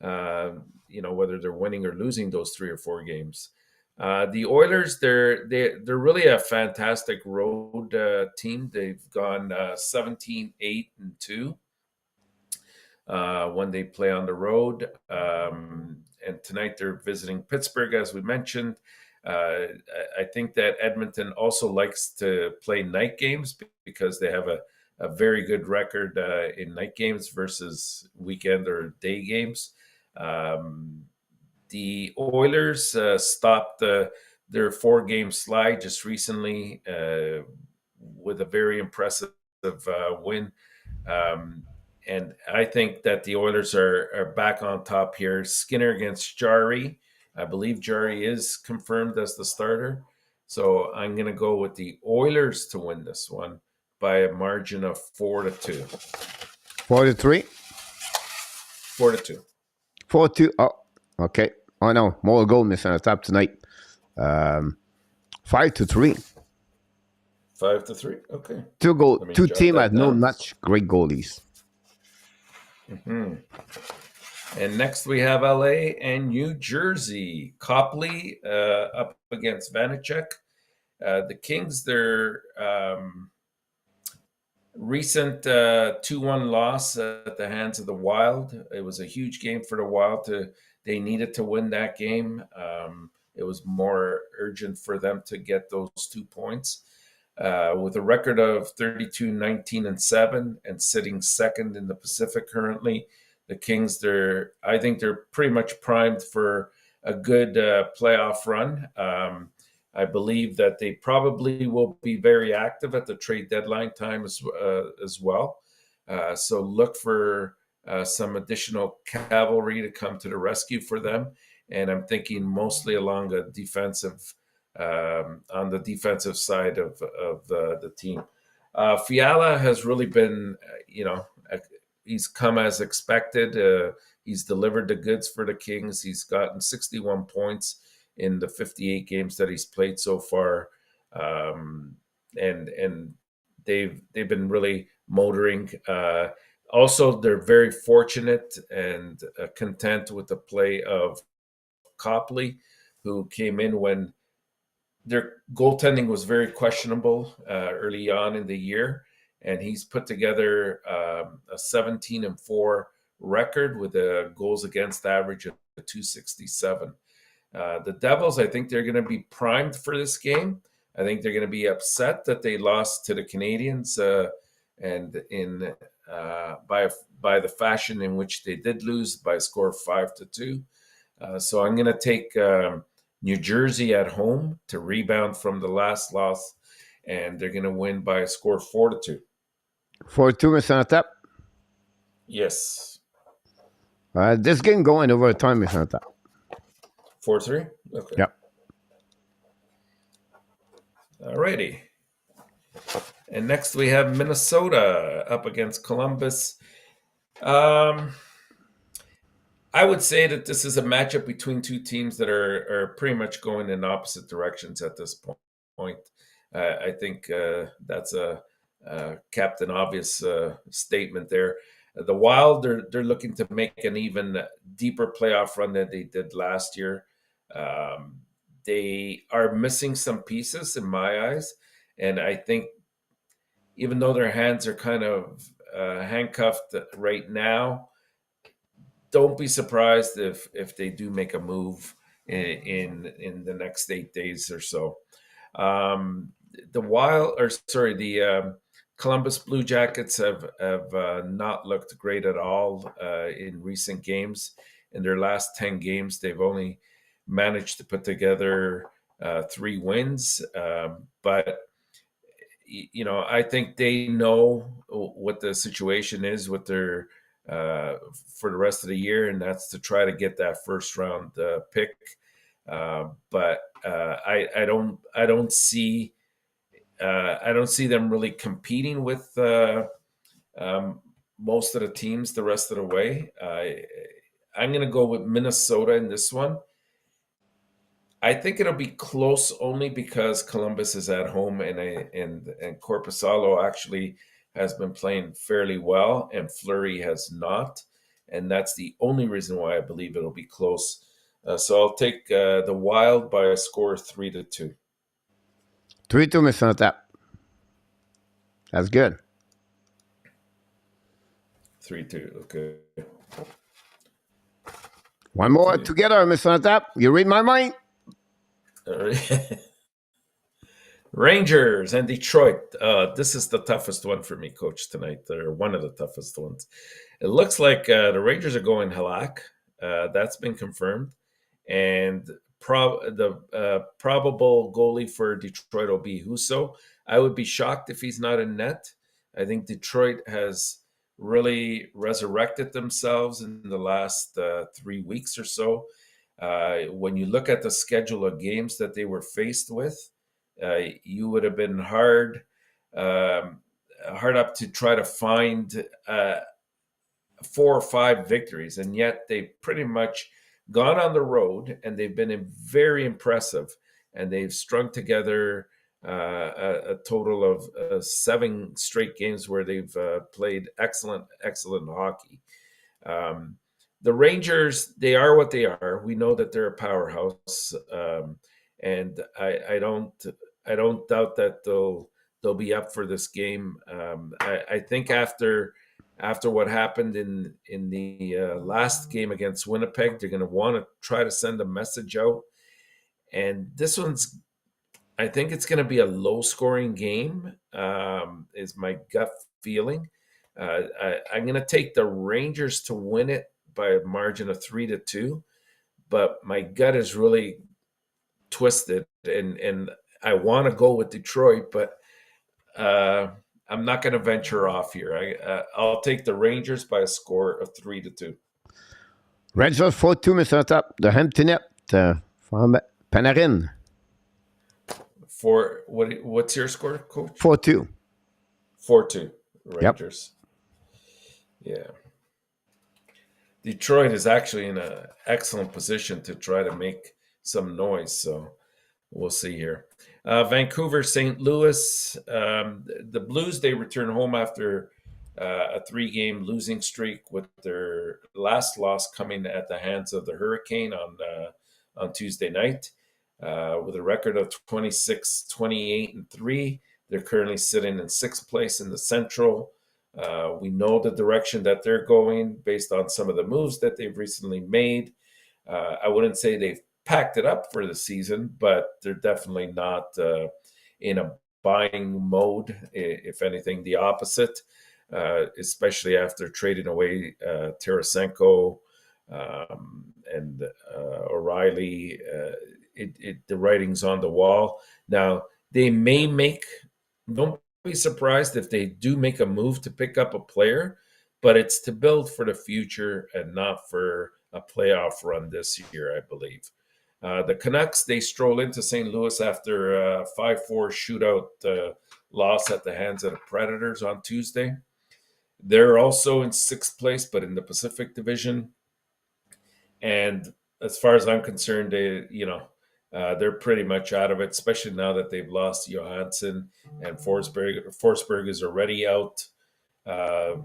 whether they're winning or losing those 3 or 4 games. The Oilers, they're really a fantastic road team. They've gone 17-8-2. When they play on the road. And tonight they're visiting Pittsburgh, as we mentioned. I think that Edmonton also likes to play night games because they have a very good record in night games versus weekend or day games. The Oilers stopped their 4-game slide just recently with a very impressive win. And I think that the Oilers are back on top here. Skinner against Jarry. I believe Jarry is confirmed as the starter. So I'm going to go with the Oilers to win this one by a margin of 4-2. 4-3? 4-2. 4-2. Oh, okay. Oh, no. More goal, Mr. ENORTAP tonight. 5-3. 5-3. Okay. 2 goals. 2 teams have no much great goalies. Mm-hmm. And next we have LA and New Jersey. Copley up against Vanacek. The Kings, their recent 2-1 loss at the hands of the Wild. It was a huge game for the Wild. They needed to win that game. It was more urgent for them to get those 2 points. With a record of 32-19-7 and sitting second in the Pacific currently, the Kings, I think they're pretty much primed for a good playoff run. I believe that they probably will be very active at the trade deadline time as well. So look for some additional cavalry to come to the rescue for them. And I'm thinking mostly along a defensive on the defensive side of the team. Fiala has really been, he's come as expected. He's delivered the goods for the Kings. He's gotten 61 points in the 58 games that he's played so far, and they've been really motoring. Also, they're very fortunate and content with the play of Copley, who came in when their goaltending was very questionable early on in the year, and he's put together a 17-4 record with a goals against average of 267. The Devils, I think they're going to be primed for this game. I think they're going to be upset that they lost to the Canadians and in by the fashion in which they did lose by a score of 5-2. So I'm going to take New Jersey at home to rebound from the last loss, and they're going to win by a score of 4-2. 4-2, Mr. ENORTAP? Yes. This game going overtime, Mr. Tap. 4-3? Okay. Yep. Alrighty. And next we have Minnesota up against Columbus. I would say that this is a matchup between two teams that are pretty much going in opposite directions at this point. I think that's a Captain Obvious statement there. The Wild, they're looking to make an even deeper playoff run than they did last year. They are missing some pieces in my eyes, and I think even though their hands are kind of handcuffed right now, don't be surprised if they do make a move in the next 8 days or so. The Columbus Blue Jackets have not looked great at all in recent games. In their last 10 games, they've only managed to put together 3 wins. But I think they know what the situation is with their for the rest of the year, and that's to try to get that first round pick. But I don't see them really competing with most of the teams the rest of the way. I'm going to go with Minnesota in this one. I think it'll be close only because Columbus is at home and Korpisalo actually has been playing fairly well and Fleury has not. And that's the only reason why I believe it'll be close. So I'll take the Wild by a score 3-2. 3-2, Mr. Tap. That's good. 3-2, okay. One more together, Mr. Tap. You read my mind? Rangers and Detroit. This is the toughest one for me, Coach, tonight. They're one of the toughest ones. It looks like the Rangers are going Halak. That's been confirmed. And the probable goalie for Detroit will be Husso. I would be shocked if he's not in net. I think Detroit has really resurrected themselves in the last 3 weeks or so. When you look at the schedule of games that they were faced with, you would have been hard up to try to find 4 or 5 victories, and yet they've pretty much gone on the road and they've been very impressive, and they've strung together a total of 7 straight games where they've played excellent hockey. The Rangers, they are what they are. We know that they're a powerhouse, and I don't doubt that they'll be up for this game. I think after what happened in the last game against Winnipeg, they're going to want to try to send a message out. And this one's, I think it's going to be a low-scoring game, is my gut feeling. I'm going to take the Rangers to win it by a margin of 3-2, but my gut is really twisted, and I want to go with Detroit, but I'm not going to venture off here. I'll take the Rangers by a score of 3-2. Rangers 4-2, Mr. Tap. The Hampton from Panarin. What's your score, Coach? 4-2. 4-2, Rangers. Yep. Yeah. Detroit is actually in an excellent position to try to make some noise, so we'll see here. Vancouver, St. Louis. The Blues, they return home after a 3-game losing streak, with their last loss coming at the hands of the Hurricane on Tuesday night. With a record of 26-28-3, they're currently sitting in 6th place in the Central. We know the direction that they're going based on some of the moves that they've recently made. I wouldn't say they've packed it up for the season, but they're definitely not in a buying mode. If anything, the opposite, especially after trading away Tarasenko and O'Reilly. The writing's on the wall. Now, they may don't be surprised if they do make a move to pick up a player but it's to build for the future and not for a playoff run this year, I believe. The Canucks, they stroll into St. Louis after a 5-4 shootout loss at the hands of the Predators on Tuesday. They're also in sixth place, but in the Pacific Division. And as far as I'm concerned, they're pretty much out of it, especially now that they've lost Johansson and Forsberg. Forsberg is already out uh,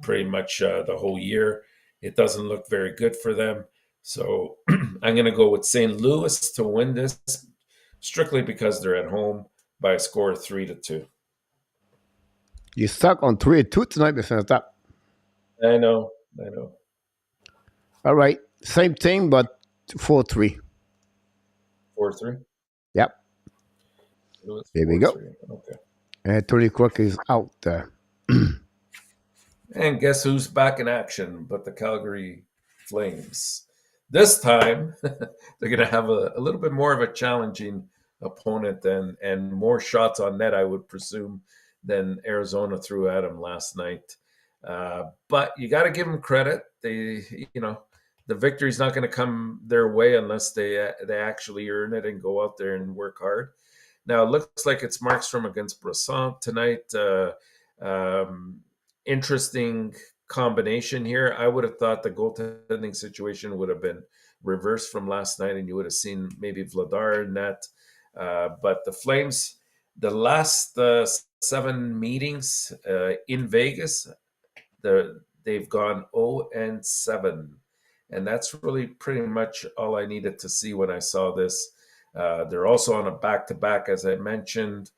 pretty much the whole year. It doesn't look very good for them. So I'm going to go with St. Louis to win this, strictly because they're at home by a score of 3-2. You stuck on 3-2 tonight, Mr. ENORTAP. I know. All right. Same thing, but 4-3. 4-3. Yep. Louis, There we go. 4-3. Okay. And Tony Crook is out. And guess who's back in action but the Calgary Flames? This time, they're going to have a little bit more of a challenging opponent and more shots on net, I would presume, than Arizona threw at them last night. But you got to give them credit. The victory's not going to come their way unless they actually earn it and go out there and work hard. Now, it looks like it's Markstrom against Brisson tonight. Interesting combination here. I would have thought the goaltending situation would have been reversed from last night, and you would have seen maybe Vladar in that. But the Flames, the last 7 meetings in Vegas, they've gone 0-7. And that's really pretty much all I needed to see when I saw this. They're also on a back-to-back, as I mentioned.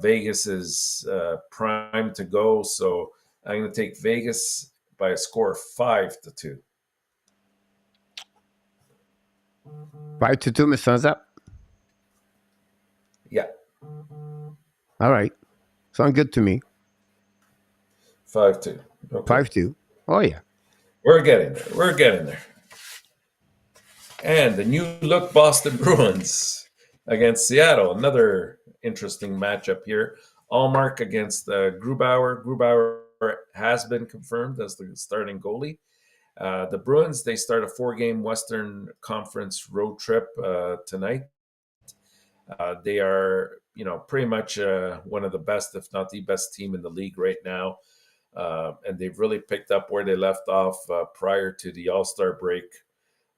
Vegas is primed to go, so I'm going to take Vegas by a score of 5-2. 5-2, Mr. ENORTAP. Yeah. All right. Sounds good to me. 5-2. Okay. 5-2. Oh, yeah. We're getting there. And the new look Boston Bruins against Seattle. Another interesting matchup here. Allmark against Grubauer. Grubauer has been confirmed as the starting goalie. The Bruins, they start a 4-game Western Conference road trip tonight. They are, pretty much one of the best, if not the best team in the league right now. And they've really picked up where they left off prior to the All-Star break,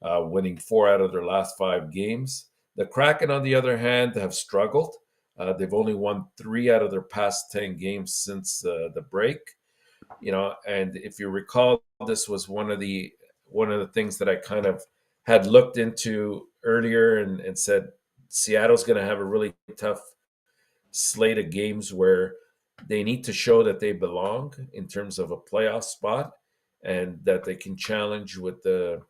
winning 4 out of their last 5 games. The Kraken, on the other hand, have struggled. They've only won 3 out of their past 10 games since the break. And if you recall, this was one of the things that I kind of had looked into earlier and said Seattle's going to have a really tough slate of games where they need to show that they belong in terms of a playoff spot and that they can challenge with the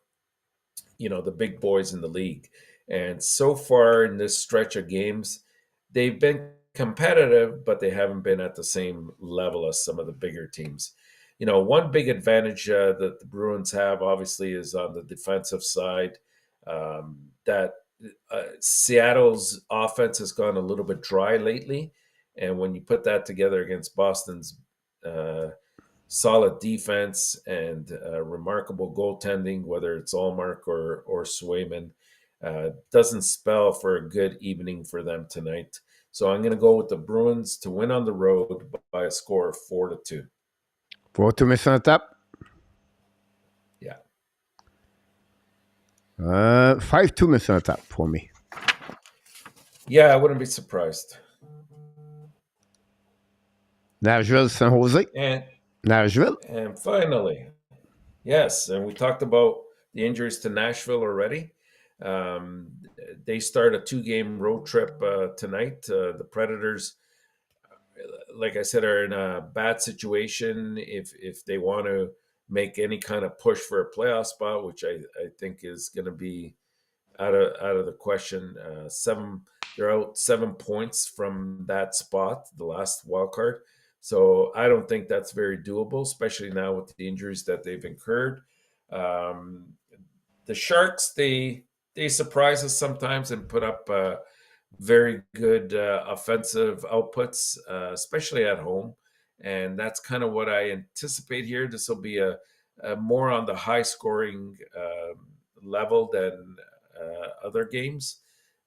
big boys in the league. And so far in this stretch of games, they've been competitive, but they haven't been at the same level as some of the bigger teams. One big advantage that the Bruins have, obviously, is on the defensive side. That Seattle's offense has gone a little bit dry lately. And when you put that together against Boston's solid defense and remarkable goaltending, whether it's Allmark or Swayman, doesn't spell for a good evening for them tonight. So I'm going to go with the Bruins to win on the road by a score of 4-2. 4-2, Mr. ENORTAP. Yeah. 5-2, Mr. ENORTAP for me. Yeah, I wouldn't be surprised. Nashville, San Jose. And Nashville. And finally, yes, and we talked about the injuries to Nashville already. They start a 2-game road trip tonight. The Predators, like I said, are in a bad situation if they want to make any kind of push for a playoff spot, which I think is going to be out of the question. They're out 7 points from that spot, the last wild card. So I don't think that's very doable, especially now with the injuries that they've incurred. The Sharks, they surprise us sometimes and put up very good offensive outputs, especially at home. And that's kind of what I anticipate here. This will be a more on the high scoring level than other games.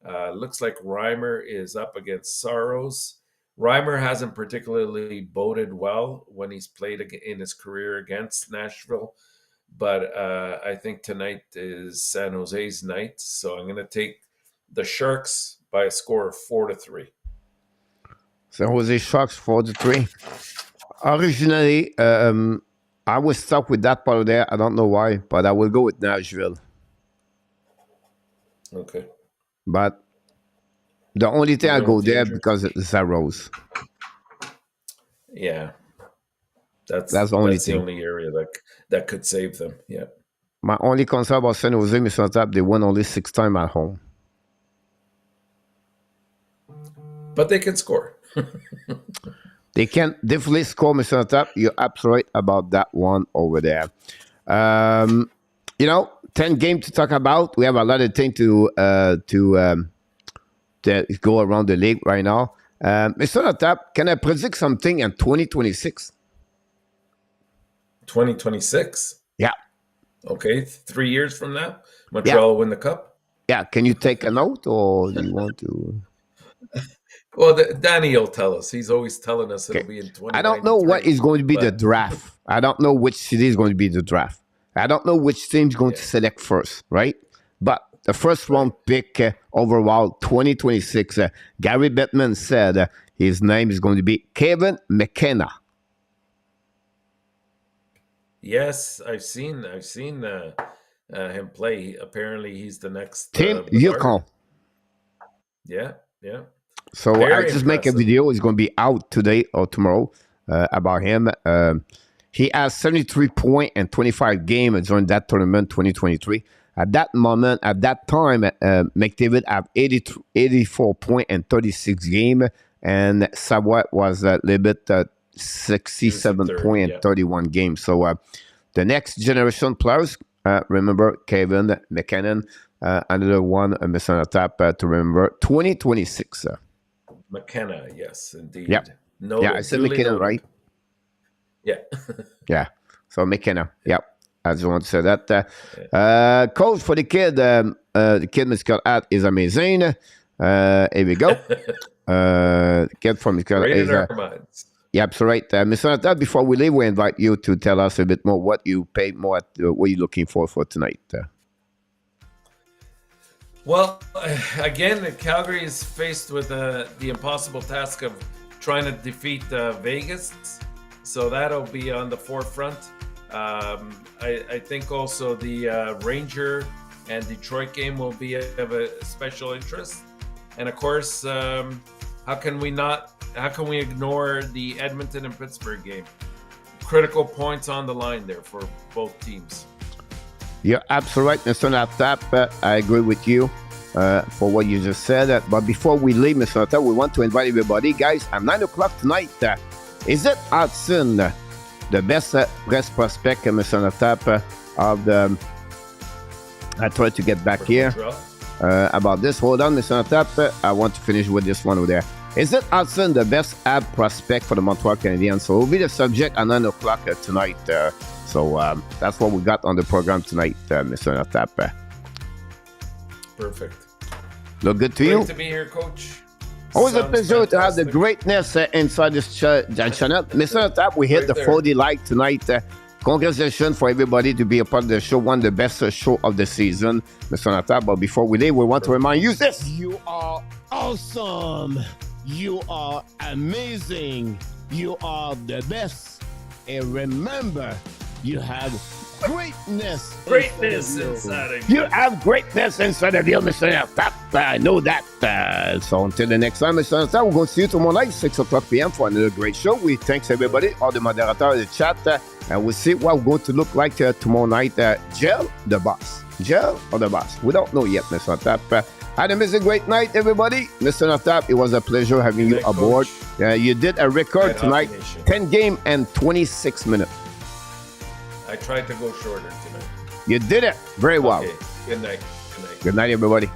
Looks like Reimer is up against Saros. Reimer hasn't particularly boded well when he's played in his career against Nashville, but I think tonight is San Jose's night, so I'm going to take the Sharks by a score of 4-3. San Jose Sharks 4-3. Originally, I was stuck with that part there. I don't know why, but I will go with Nashville. Okay. But the only thing I go there because it's Saros. Yeah. That's the only thing. The only area that could save them. Yeah. My only concern about San Jose, Mr. Tap, they won only 6 times at home. But they can score. They can definitely score, Mr. Tap. You're absolutely right about that one over there. 10 games to talk about. We have a lot of things to go around the league right now. Mr. Tap, can I predict something in 2026? 2026? Yeah. Okay, 3 years from now, Montreal will win the cup? Yeah, can you take a note or do you want to? Well, Danny will tell us. He's always telling us it'll be in 2023. I don't know what is going to be the draft. I don't know which city is going to be the draft. I don't know which team is going to select first, right? But the first round pick overall, 2026, Gary Bettman said his name is going to be Kevin McKenna. Yes, I've seen him play. Apparently, he's the next Team Yukon. Yeah. So I just make a video. It's going to be out today or tomorrow about him. He has 73 points and 25 games during that tournament 2023. At that moment, at that time, McDavid had 84 points and 36 games, and Savoie was a little bit 67 points and 31 games. So the next generation players, remember Kevin McKinnon, another one, Mr. Tap, to remember 2026. McKenna, yes, indeed. Yep. I said McKinnon, right? Yeah. Yeah. So McKenna, yep. I just want to say that. Coach for the kid, Mr. At is amazing. Here we go. Kid from Mr. Right in our minds. Yeah, that's right. Mr. At, before we leave, we invite you to tell us a bit more what you paid more at, what you're looking for tonight. Well, again, Calgary is faced with the impossible task of trying to defeat Vegas. So that'll be on the forefront. I think also the Ranger and Detroit game will be of a special interest. And of course, how can we ignore the Edmonton and Pittsburgh game? Critical points on the line there for both teams. You're absolutely right, Mr. Tap. I agree with you for what you just said. But before we leave, Mr. Tap, we want to invite everybody. Guys, at 9 o'clock tonight, is it Hudson, the best prospect, Mr. Tap, of the... I tried to get back here about this. Hold on, Mr. Tap. I want to finish with this one over there. Is it Hudson the best ab prospect for the Montreal Canadiens? So it will be the subject at 9 o'clock tonight. So that's what we got on the program tonight, Mr. Tap. Perfect. Look good to you. Great to be here, Coach. Always a pleasure to have the greatness inside this channel. Mr. Tap, we hit the 40 like tonight. Congratulations for everybody to be a part of the show. One of the best show of the season, Mr. Tap. But before we leave, we want to remind you this. You are awesome. You are amazing. You are the best. And remember, you have greatness inside of you. You have greatness inside of you, Mr. Tap. I know that. So until the next time, Mr. Tap, we're going to see you tomorrow night, 6 o'clock p.m. for another great show. We thanks everybody, all the moderators, the chat, and we'll see what we're going to look like tomorrow night. Gel, the boss. Gel or the boss? We don't know yet, Mr. Tap. Had a great night, everybody. Mr. Tap, it was a pleasure having you aboard. You did a record tonight, 10 games and 26 minutes. I tried to go shorter tonight. You did it very well. Okay. Good night. Good night, everybody.